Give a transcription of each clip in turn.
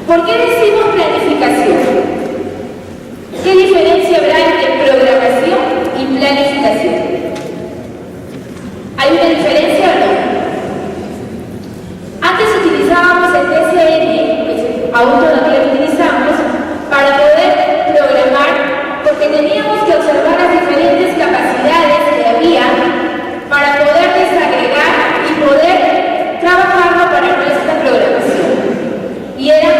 ¿Por qué decimos planificación? ¿Qué diferencia habrá entre programación y planificación? ¿Hay una diferencia o no? Antes utilizábamos el TCN, aún todavía lo utilizamos, para poder programar, porque teníamos que observar las diferentes capacidades que había para poder desagregar y poder trabajarlo para nuestra programación. Y eran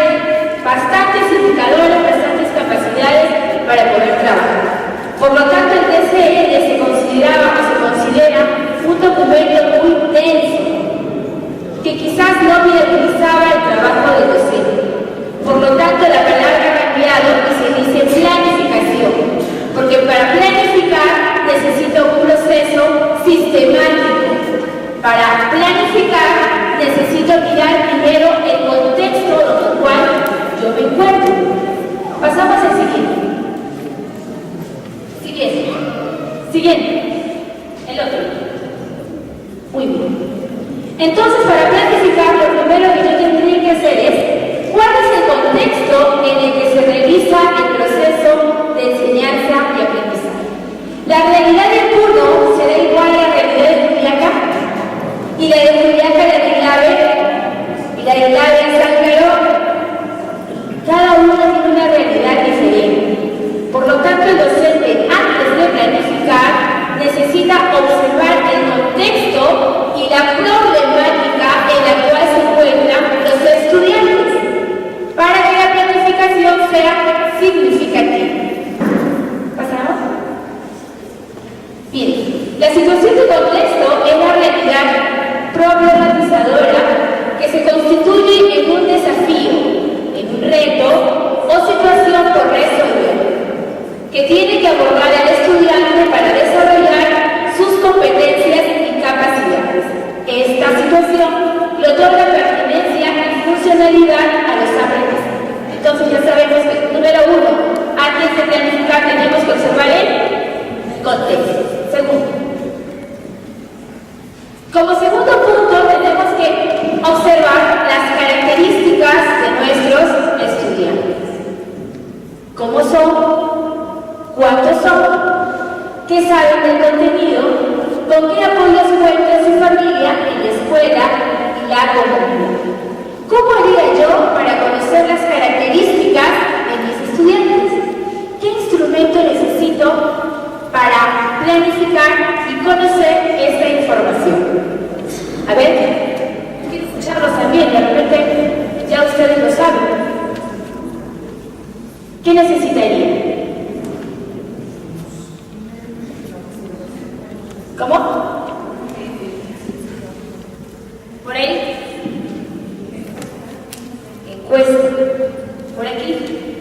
bastantes indicadores, bastantes capacidades para poder trabajar. Por lo tanto, el TCN se consideraba o se considera un documento muy denso, que quizás no viabilizaba el trabajo del docente. Por lo tanto, la palabra ha cambiado y se dice planificación, porque para planificar necesito un proceso sistemático. Para planificar necesito mirar primero el contexto en el cual yo me encuentro. Pasamos al siguiente. Siguiente. El otro. Muy bien. Entonces, para planificar, lo primero que yo tendría que hacer es cuál es el contexto en el que se realiza el proceso de enseñanza y aprendizaje. La realidad de Puno será igual a la realidad de Juliaca, y la de Juliaca la de Clave, y la de Clave en San Carlos. Cada una tiene una realidad diferente. Por lo tanto, el docente, antes de planificar, necesita observar el contexto y la problemática en la cual se encuentran los estudiantes, para que la planificación sea significativa. ¿Pasamos? Bien, la situación de contexto es la realidad problematizadora que se constituye en un desafío, en un reto o situación por resolver, que tiene que abordar al estudiante para desarrollar sus competencias y capacidades. Esta situación le otorga pertinencia y funcionalidad a los aprendizajes. Entonces ya sabemos que, número uno, antes de planificar tenemos que observar el contexto. Segundo, como segundo punto tenemos que observar las características de nuestros estudiantes. ¿Cómo son? ¿Cuántos son? ¿Qué saben del contenido? ¿Con qué apoyos cuenta su familia en la escuela y la comunidad? ¿Cómo haría yo para conocer las características de mis estudiantes? ¿Qué instrumento necesito para planificar y conocer esta información? A ver, quiero escucharlos también, de repente ya ustedes lo saben. ¿Qué necesitaría? ¿Cómo? ¿Por ahí? Encuesta. ¿Por aquí?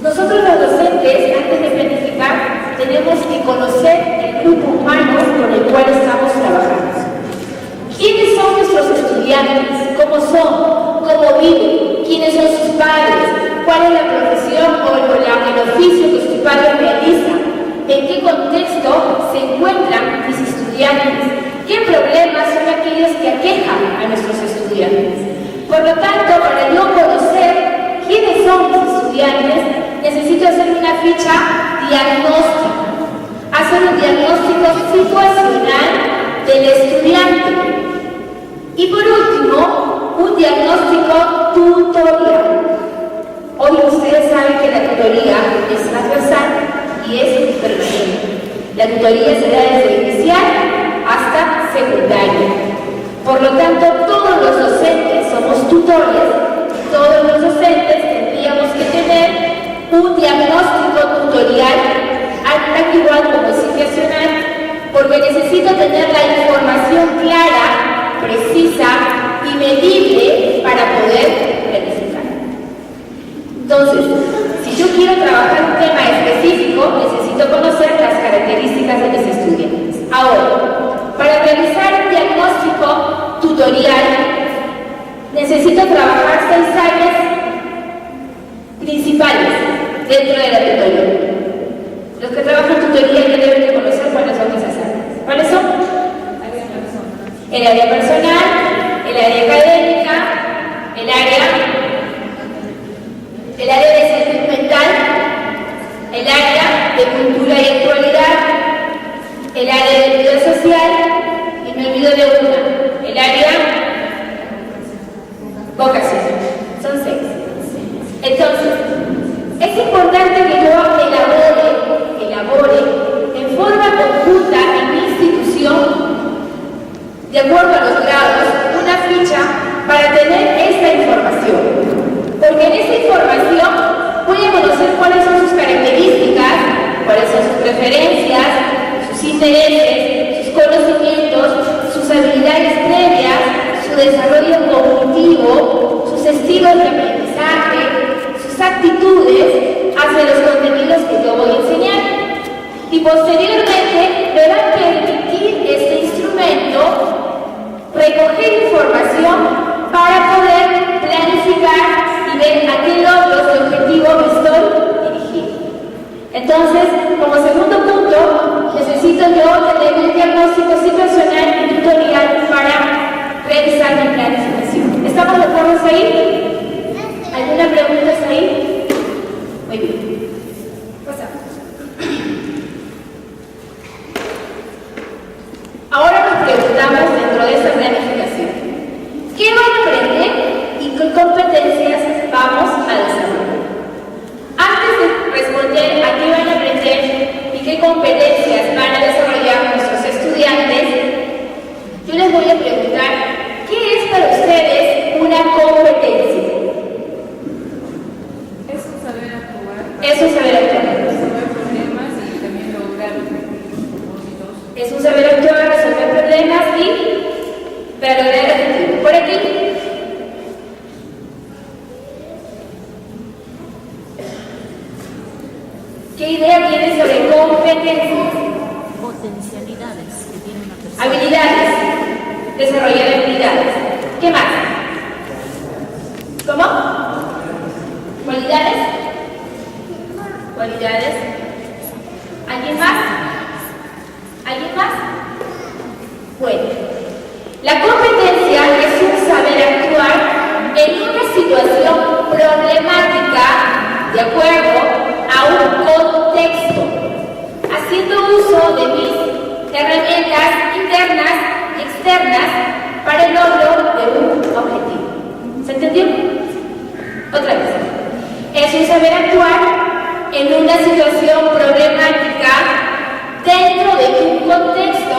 Nosotros los docentes, antes de planificar, tenemos que conocer el grupo humano con el cual estamos trabajando. ¿Quiénes son nuestros estudiantes? ¿Cómo son? ¿Cómo viven? ¿Quiénes son sus padres? ¿Cuál es la profesión o el oficio que sus padres realizan? ¿En qué contexto se encuentran mis estudiantes? ¿Qué problemas son aquellos que aquejan a nuestros estudiantes? Por lo tanto, para yo conocer quiénes son mis estudiantes, necesito hacer una ficha diagnóstica, hacer un diagnóstico situacional del estudiante. Y por último, un diagnóstico tutorial. Hoy ustedes saben que la tutoría es transversal y es permanente. La tutoría se da desde inicial hasta secundaria. Por lo tanto, todos los docentes somos tutores, todos los docentes tendríamos que tener un diagnóstico tutorial, tan igual como situacional, porque necesito tener la información clara, precisa y medible para poder planificar. Entonces, si yo quiero trabajar un tema específico, necesito conocer las características de mis estudiantes. Ahora, para realizar un diagnóstico tutorial, necesito trabajar 6 áreas principales dentro de la tutoría. Los que trabajan tutoría ya deben de conocer cuáles son esas áreas. ¿Cuáles son? El área personal, el área desarrollo cognitivo, sus estilos de aprendizaje, sus actitudes hacia los contenidos que yo voy a enseñar. Y posteriormente me va a permitir este instrumento recoger información para poder planificar y ver a qué logros de objetivo me estoy dirigiendo. Entonces, como segundo punto, necesito yo tener un diagnóstico situacional y tutorial para realizar mi planificación. ¿Estamos de acuerdo ahí? ¿Alguna pregunta ahí? Muy bien. Pasamos. Ahora nos preguntamos dentro de esta planificación, ¿qué van a aprender y qué competencias vamos a desarrollar? Antes de responder a qué van a aprender y qué competencias van a desarrollar nuestros estudiantes, yo les voy a preguntar, ¿qué es para ustedes una competencia? Es un saber actuar. Es un saber actuar. Resolver problemas y también lograr propósitos. Es un saber actuar, resolver problemas y para lograr el objetivo. Por aquí. ¿Qué idea tienes sobre competencias? Potencialidades que tiene una persona. Habilidades. Desarrollar habilidades. ¿Qué más? ¿Cómo? ¿Cualidades? ¿Cualidades? ¿Alguien más? ¿Alguien más? Bueno, la competencia es un saber actuar en una situación problemática de acuerdo a un contexto, haciendo uso de mis herramientas internas y externas para el logro de un objetivo. ¿Se entendió? Otra vez. Es un saber actuar en una situación problemática dentro de un contexto,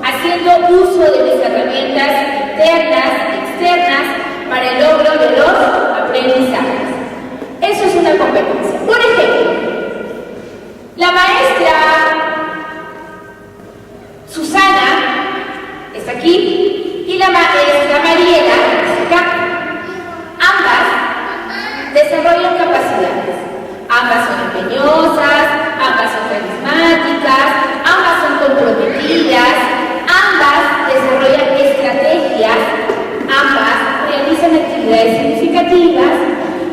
haciendo uso de mis herramientas internas y externas para el logro de los aprendizajes. Eso es una competencia. Por ejemplo, la maestra Susana está aquí y la maestra Mariela está acá. Ambas desarrollan capacidades. Ambas son empeñosas, ambas son carismáticas, ambas son comprometidas, ambas desarrollan estrategias, ambas realizan actividades significativas.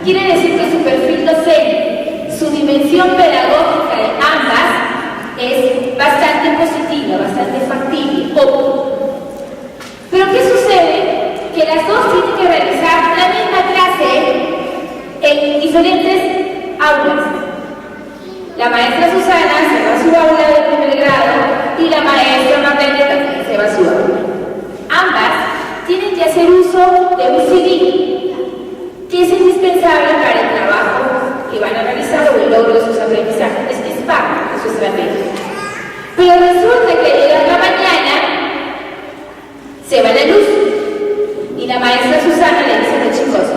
Quiere decir que su perfil docente, su dimensión pedagógica de ambas es bastante positiva, bastante factible, óptima. Pero ¿qué sucede? Que las dos tienen que realizar la misma clase en diferentes aulas. La maestra Susana se va a su aula de primer grado y la maestra Marlene también se va a su aula. Ambas tienen que hacer uso de un CD que es indispensable para el trabajo que van a realizar o el logro de sus aprendizajes. Es parte de su estrategia. Pero resulta que llega la mañana, se va la luz y la maestra Susana le dice a los chicos: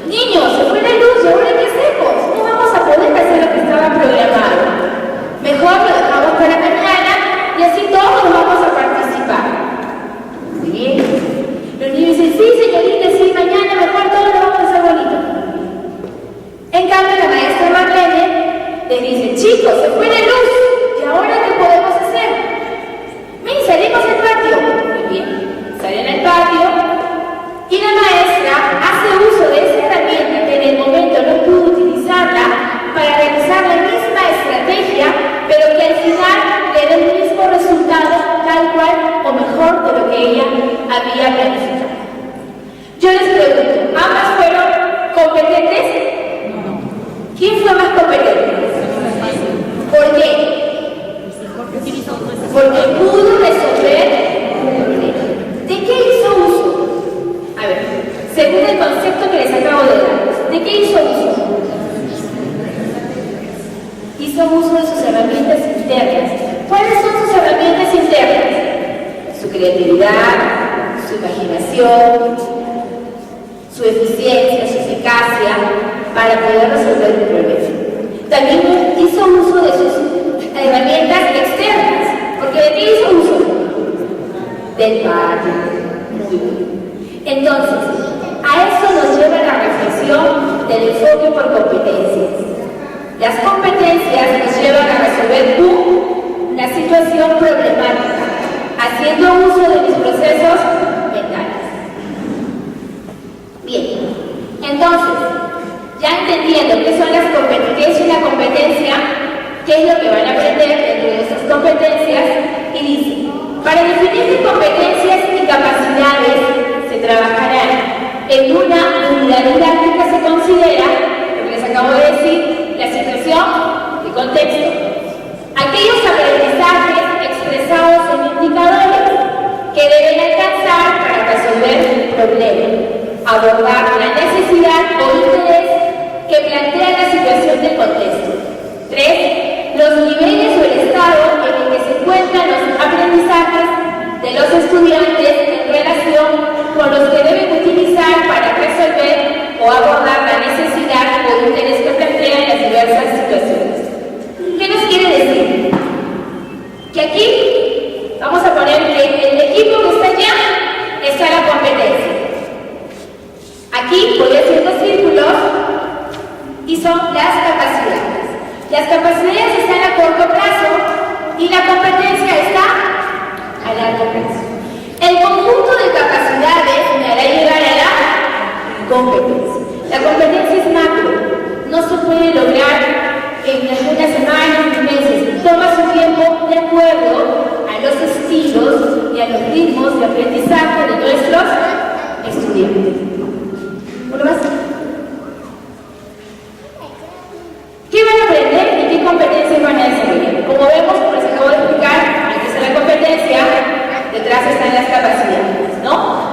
niños, se fue la luz, ¿ahora qué hacemos? No vamos a poder hacer lo que estaba programado. Mejor lo dejamos para mañana y así todos vamos a participar. Muy bien. Los niños dicen: sí, señorita, sí, mañana mejor todos lo vamos a hacer bonito. En cambio, la maestra Marlene les dice: chicos, se fue la luz, ¿y ahora qué podemos hacer? Ven, salimos al patio. Muy bien, salen al patio y la maestra hace uso de esa herramienta que en el momento no pudo utilizarla para realizar la misma estrategia, pero que al final le da el mismo resultado, tal cual o mejor de lo que ella había planificado. Yo les pregunto, ¿ambas fueron competentes? ¿Quién fue más competente? ¿Por qué? Porque pudo resolver un problema. ¿De qué hizo uso? A ver, según el concepto que les acabo de dar, ¿de qué hizo uso? Hizo uso de sus herramientas internas. ¿Cuáles son sus herramientas internas? Su creatividad, su imaginación, su eficiencia, su eficacia para poder resolver un problema. También hizo uso de sus herramientas externas, porque ¿de qué hizo uso? Del patio. Muy bien. Entonces, a eso nos lleva la reflexión del enfoque por competencias. Las competencias nos llevan a resolver una situación problemática, haciendo uso de mis procesos mentales. Bien, entonces, ya entendiendo qué son las competencias, qué es una competencia, qué es lo que van a aprender dentro de esas competencias, y dice, para definir competencias y capacidades se trabajará en una unidad didáctica. Se considera, lo que les acabo de decir, la situación y contexto, aquellos aprendizajes expresados en indicadores que deben alcanzar para resolver problemas, abordar la necesidad o interés que plantea la situación del contexto. 3. Los niveles o el estado en el que se encuentran los aprendizajes de los estudiantes en relación con los que deben utilizar para resolver o abordar la necesidad o interés que plantean las diversas situaciones. ¿Qué nos quiere decir? Que aquí vamos a poner que el equipo que está allá está la competencia. Aquí voy haciendo círculos y son las capacidades. Las capacidades están a corto plazo y la competencia está a largo plazo. El conjunto de capacidades me hará llegar a la competencia. La competencia es macro, no se puede lograr en algunas semanas y meses. Toma su tiempo de acuerdo a los estilos y a los ritmos de aprendizaje de nuestros estudiantes. ¿Uno más? ¿Qué van a aprender y qué competencias van a desarrollar? Como vemos, como les acabo de explicar, antes de la competencia, detrás están las capacidades, ¿no?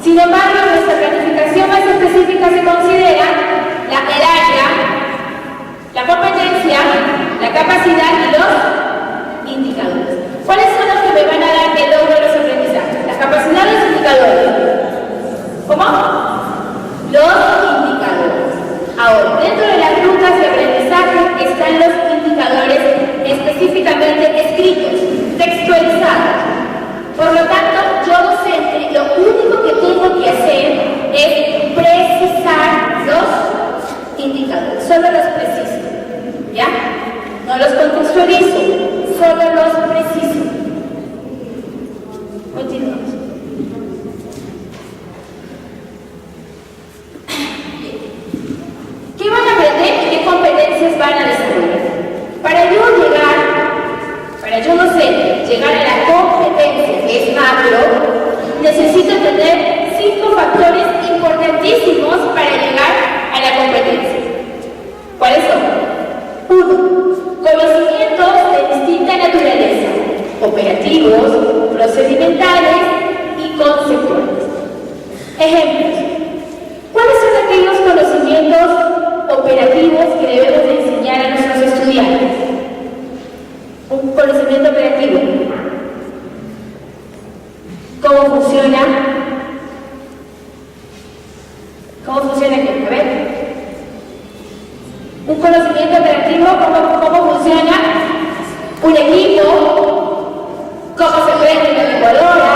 Sin embargo, en nuestra planificación más específica se considera el área, la competencia, la capacidad y los indicadores. ¿Cuáles son los que me van a dar el logro de los aprendizajes? Las capacidades y los indicadores. ¿Cómo? Los indicadores. Ahora, dentro de las rutas de aprendizaje están los indicadores específicamente escritos, textualizados. Por lo tanto, yo docente, lo único que tengo que hacer es precisar los indicadores, solo los preciso, ¿ya? No los contextualizo, solo los preciso. Continuamos. ¿Qué van a aprender y qué competencias van a desarrollar? Para yo no sé, llegar a la competencia, que es macro, necesito tener 5 factores importantísimos para llegar a la competencia. ¿Cuáles son? 1. Conocimientos de distinta naturaleza, operativos, procedimentales y conceptuales. Ejemplos. ¿Cuáles son aquellos conocimientos operativos que debemos de enseñar a nuestros estudiantes? Un conocimiento operativo. ¿Cómo funciona? ¿Cómo funciona aquí? A ver. Un conocimiento operativo, ¿cómo funciona un equipo? ¿Cómo se prende una licuadora?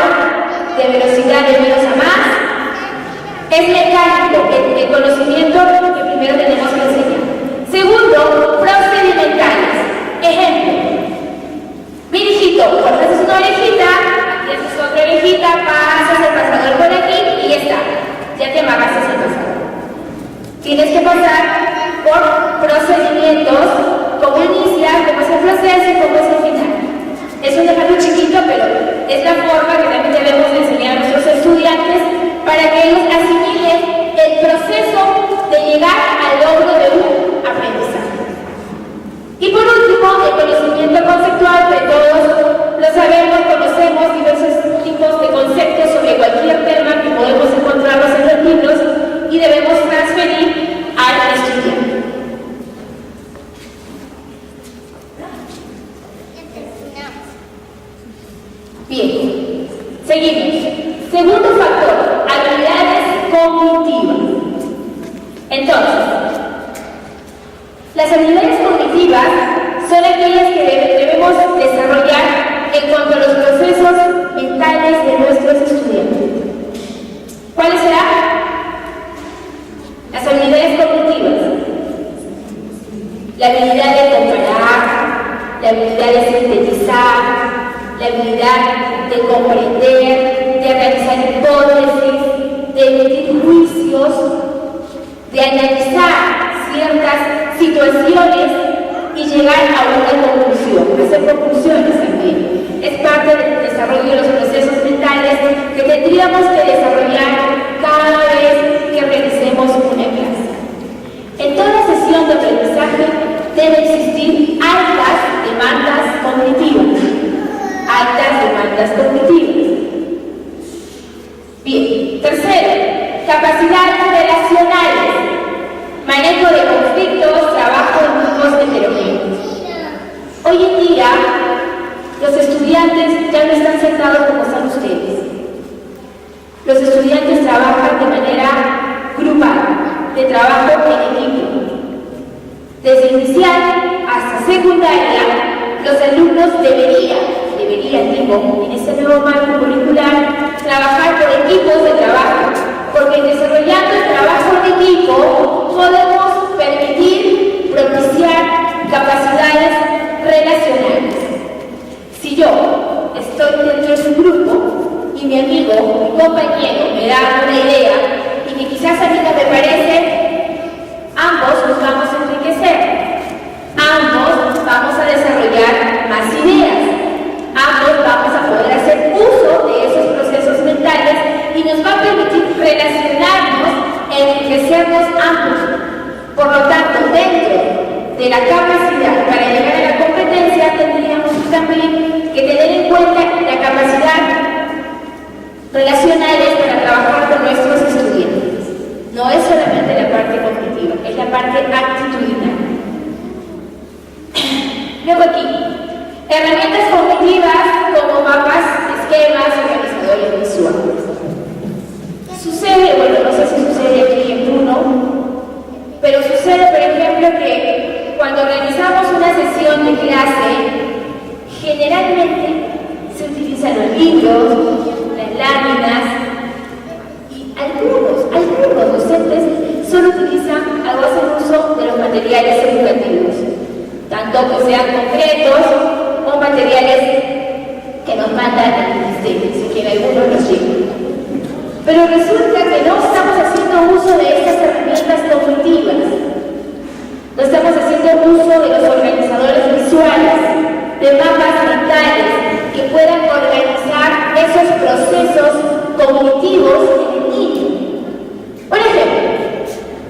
¿De velocidad de menos a más? Es mecánico, el conocimiento que primero tenemos que enseñar. Segundo, procedimentales. Ejemplo. Mira, hijito, cuando haces una orejita, aquí haces otra orejita, pasas el pasador por aquí y ya está. Ya te amagaste el pasador. Tienes que pasar por procedimientos, cómo inicia, cómo es el proceso y cómo es el final. Es un ejemplo chiquito, pero es la forma que también debemos de enseñar a nuestros estudiantes para que ellos asimilen el proceso de llegar al logro de un aprendizaje. Y por último, el conocimiento conceptual, que todos lo sabemos, conocemos diversos tipos de conceptos sobre cualquier tema que podemos encontrarlos en los libros y debemos transferir al estudiante. Bien, seguimos. Segundo factor, habilidades cognitivas. Entonces, las habilidades cognitivas son aquellas que la habilidad de comparar, la habilidad de sintetizar, la habilidad de comprender, de realizar hipótesis, de emitir juicios, de analizar ciertas situaciones y llegar a una conclusión, hacer conclusiones también. Es parte del desarrollo de los procesos mentales que tendríamos que desarrollar cada vez que realicemos una clase. En toda sesión de aprendizaje debe existir altas demandas cognitivas. Altas demandas cognitivas. Bien, tercero, capacidades relacionales, manejo de conflictos, trabajo en grupos heterogéneos. Hoy en día, los estudiantes ya no están sentados como están ustedes. Los estudiantes trabajan de manera grupal, de trabajo en equipo. Desde inicial hasta secundaria, los alumnos deberían, en este nuevo marco curricular, trabajar por equipos de trabajo, porque desarrollando el trabajo en equipo podemos permitir propiciar capacidades relacionales. Si yo estoy dentro de un grupo y mi amigo, mi compañero me da una idea y que quizás a mí no me parece, ambos nos vamos a enriquecer, ambos vamos a desarrollar más ideas, ambos vamos a poder hacer uso de esos procesos mentales y nos va a permitir relacionarnos, enriquecernos ambos. Por lo tanto, dentro de la capacidad para llegar a la competencia, tendríamos también que tener en cuenta la capacidad relacionales para trabajar con nuestros estudiantes. No es solamente la parte cognitiva, es la parte actitudinal. Luego aquí, herramientas cognitivas como mapas, esquemas, organizadores visuales. Sucede, bueno, no sé si sucede aquí en Bruno, pero sucede, por ejemplo, que cuando realizamos una sesión de clase, generalmente se utilizan los libros, las láminas, y algunos docentes solo utilizan o hacen uso de los materiales educativos, tanto que sean concretos o materiales que nos mandan al ministerio, si que algunos los llevan. Pero resulta que no estamos haciendo uso de estas herramientas cognitivas, no estamos haciendo uso de los organizadores visuales, de mapas mentales que puedan organizar esos procesos cognitivos en el niño. Por ejemplo,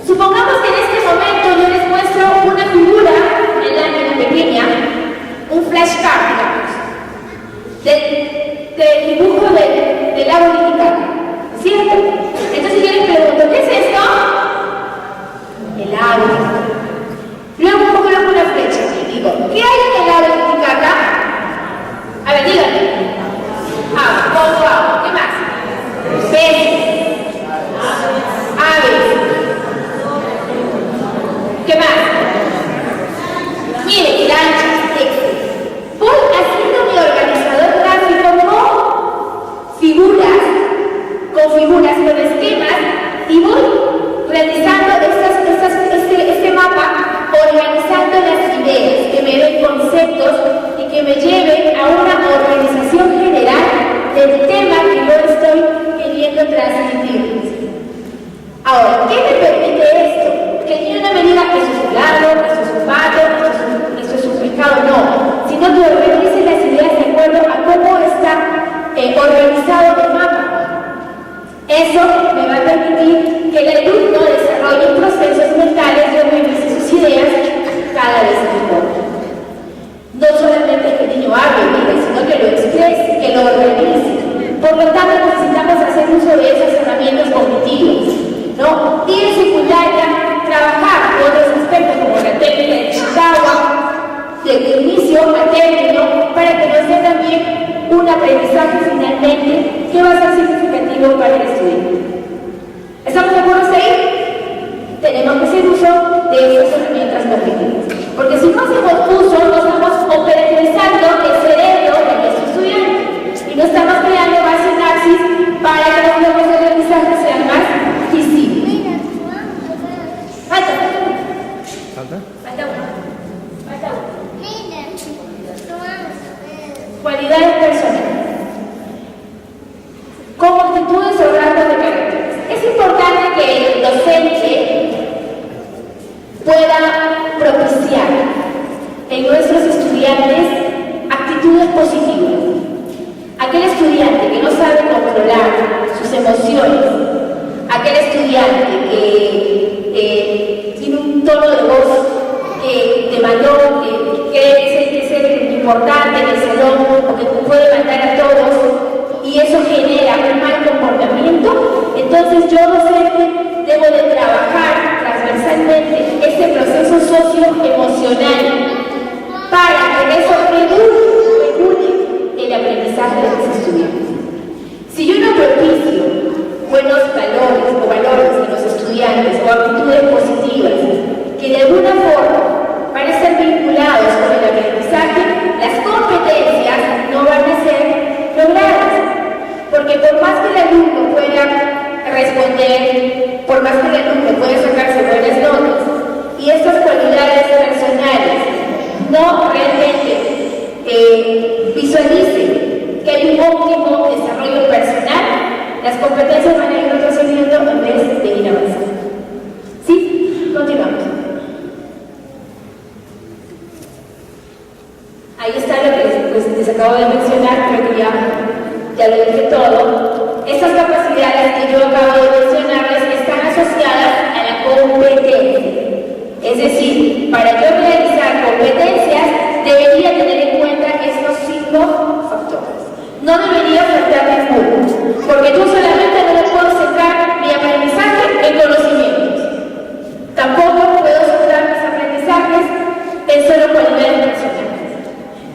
supongamos que en este momento yo les muestro una figura en la lámina pequeña, un flashcard, digamos, del dibujo del lago Titicaca, ¿cierto? Entonces yo les pregunto, ¿qué es esto? El lago Titicaca. Luego coloco una flecha y digo, ¿qué hay en el lago Titicaca? A ver, díganme. Agua, ¿qué más? Peces, aves. ¿Qué más? Miren, lanchas, textos. Voy haciendo mi organizador gráfico con figuras, con esquemas, y voy realizando este mapa, organizando las ideas, que me den conceptos y que me lleven a una organización general del tema que yo estoy queriendo transmitir. Ahora, ¿qué me permite esto? Que el niño no me diga que eso es un largo, que eso es un pato, que eso es un pescado, no, sino que organice las ideas de acuerdo a cómo está organizado el mapa. Eso me va a permitir que el alumno desarrolle procesos mentales y organice sus ideas cada vez mejor. No solamente que el niño hable, sino que lo exprese, que lo organice. Por lo tanto, necesitamos hacer uso de esas herramientas cognitivas, ¿no? Y en secundaria, trabajar otros aspectos como la técnica de Ishikawa, de inicio a término, para que nos dé también un aprendizaje finalmente que va a ser significativo para el estudiante. ¿Estamos de acuerdo hasta ahí? Tenemos que hacer uso de esas herramientas cognitivas, porque si no hacemos uso, no estamos operativizando el cerebro de nuestro estudiante y no estamos creando más sinapsis para que los nuevos aprendizajes sean más visibles. Falta uno. propiciar en nuestros estudiantes actitudes positivas. Aquel estudiante que no sabe controlar sus emociones, aquel estudiante que tiene un tono de voz de mayor, que cree que es el importante en el salón o que puede mandar a todos y eso genera un mal comportamiento, entonces yo docente debo de trabajar transversalmente este proceso socioemocional para que eso regule el aprendizaje de los estudiantes. Si yo no propicio buenos valores en los estudiantes o actitudes positivas que de alguna forma van a estar vinculados con el aprendizaje, las competencias no van a ser logradas. Porque por más que el alumno pueda responder, por más que el alumno pueda sacarse buenas notas y estas cualidades personales no realmente visualicen que hay un óptimo desarrollo personal, las competencias van a ir retrocediendo en vez de ir avanzando. ¿Sí? Continuamos. Ahí está lo que les acabo de mencionar, creo que ya lo dije todo. Estas capacidades que yo acabo de mencionarles están asociadas a la competencia. Es decir, para yo realizar competencias, debería tener en cuenta estos 5 factores. No debería faltar ninguno, porque tú solamente no le puedo sacar mi aprendizaje en conocimientos. Tampoco puedo sacar mis aprendizajes en solo cualidades personales.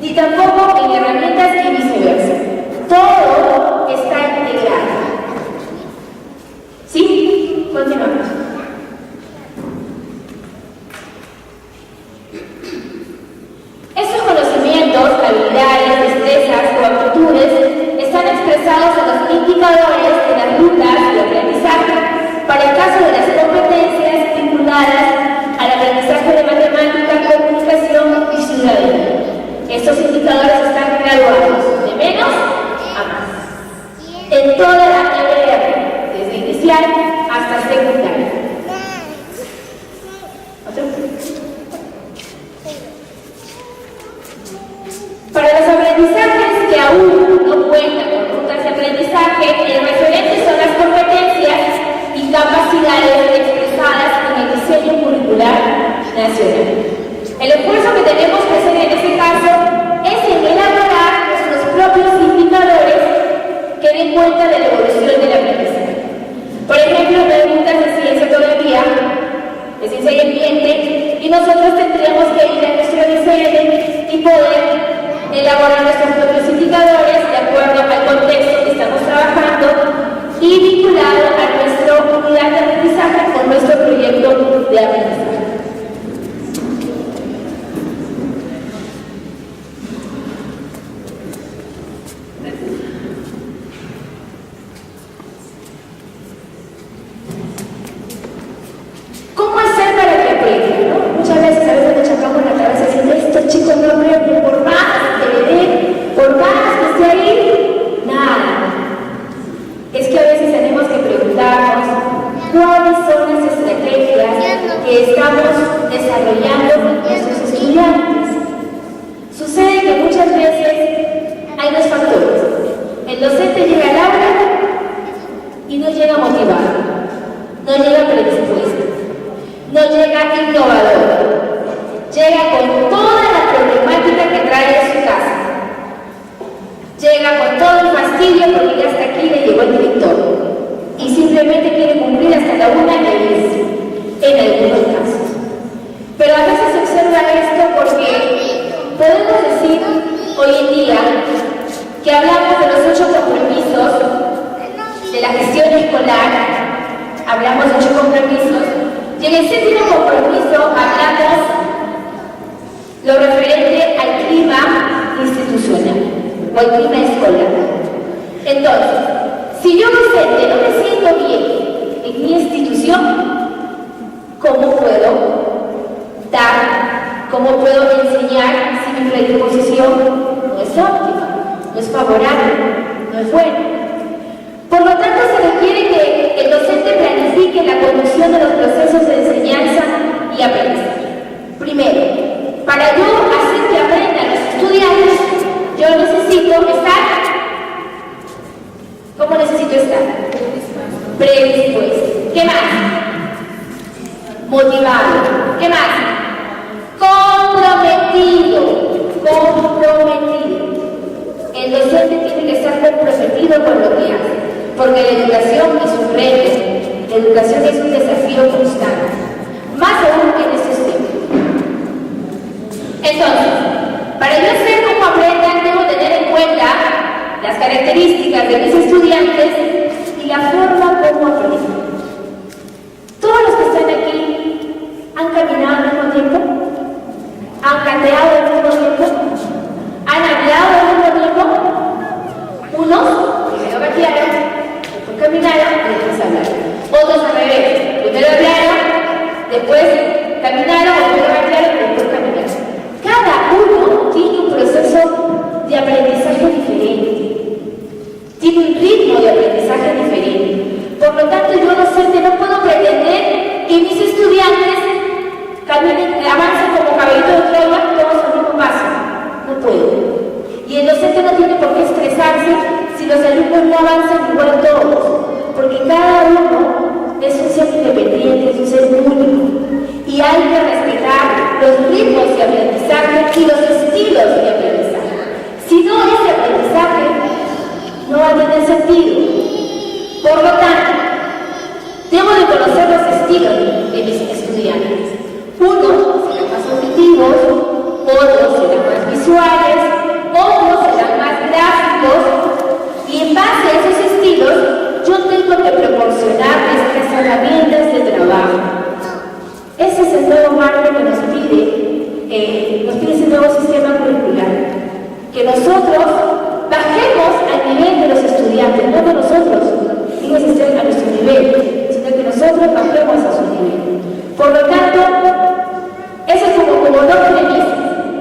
Ni tampoco en herramientas y viceversa. Todo está integrado. ¿Sí? Continuamos. Estos conocimientos, habilidades, destrezas o aptitudes están expresados en los indicadores de las rutas de aprendizaje para el caso de las competencias vinculadas al aprendizaje de matemática, comunicación y ciudadanía. Estos indicadores están graduados de menos a más en toda la área, desde inicial hasta secundaria. Para los aprendizajes que aún no cuentan con rutas de aprendizaje, el referente son las competencias y capacidades expresadas en el diseño curricular nacional. El esfuerzo que tenemos que hacer en este caso es en elaborar nuestros propios indicadores que den cuenta de la evolución del aprendizaje. Por ejemplo, preguntas de ciencia todavía, de ciencia y ambiente, y nosotros tendríamos que ir a nuestro DCN y poder elaborar nuestros propios indicadores de acuerdo al contexto que estamos trabajando y vinculado a nuestra unidad de aprendizaje con nuestro proyecto de aprendizaje. ¿Cómo hacer para que aprendan? ¿No? Muchas veces a veces nos chocamos la cabeza diciendo estos chicos no aprenden por más que le den, por más que esté ahí, nada. Es que a veces tenemos que preguntarnos cuáles son las estrategias que estamos desarrollando con nuestros estudiantes. Sucede que muchas veces hay 2 factores. El docente llega al aula y no llega motivado, no llega predispuesto, no llega innovador, llega con toda la problemática que trae de su casa, llega con todo el fastidio porque ya hasta aquí le llegó el director y simplemente quiere cumplir hasta la 1 y en algunos casos. Pero a veces se observa esto porque podemos decir hoy en día que hablamos de los 8 compromisos de la gestión escolar, hablamos de 8 compromisos, y en el 7º compromiso hablamos lo referente al clima institucional o al clima escolar. Entonces, si yo docente no me siento bien en mi institución, ¿cómo puedo dar, cómo puedo enseñar si mi predisposición no es óptima, no es favorable, no es buena? Por lo tanto, se requiere que el docente planifique la conducción de los procesos de enseñanza y aprendizaje. Primero, Después, ¿qué más? Motivado. ¿Qué más? Comprometido. El docente tiene que estar comprometido con lo que hace, porque la educación es un reto, la educación es un desafío constante, más aún en estos tiempos. Entonces, para yo ser como aprendan, debo tener en cuenta las características de mis estudiantes y la forma como aprenden. Todos los que están aquí han caminado al mismo tiempo, han gateado al mismo tiempo, han hablado al mismo tiempo. Unos primero gatearon, después caminaron y después hablaron. Otros al revés, primero hablaron, después caminaron, o primero gatearon y después caminaron. Cada uno tiene un proceso de aprendizaje diferente, tiene un ritmo de aprendizaje diferente. Por lo tanto, yo docente no puedo pretender que mis estudiantes avancen como caballito de Troya todos al mismo paso. No puedo. Y el docente no tiene por qué estresarse si los alumnos no avanzan igual todos, porque cada uno es un ser independiente, es un ser único. Y hay que respetar los ritmos de aprendizaje y los estilos de aprendizaje. Si no, ese aprendizaje no va a tener sentido. Por lo tanto, debo de conocer los estilos de mis estudiantes. Unos serán más auditivos, otros serán más visuales, otros serán más gráficos, y en base a esos estilos, yo tengo que proporcionarles las herramientas de trabajo. Ese es el nuevo marco que nos pide ese nuevo sistema curricular. Que nosotros bajemos al nivel de los estudiantes, no de nosotros, ellos estén a nuestro nivel, sino que nosotros bajemos a su nivel. Por lo tanto,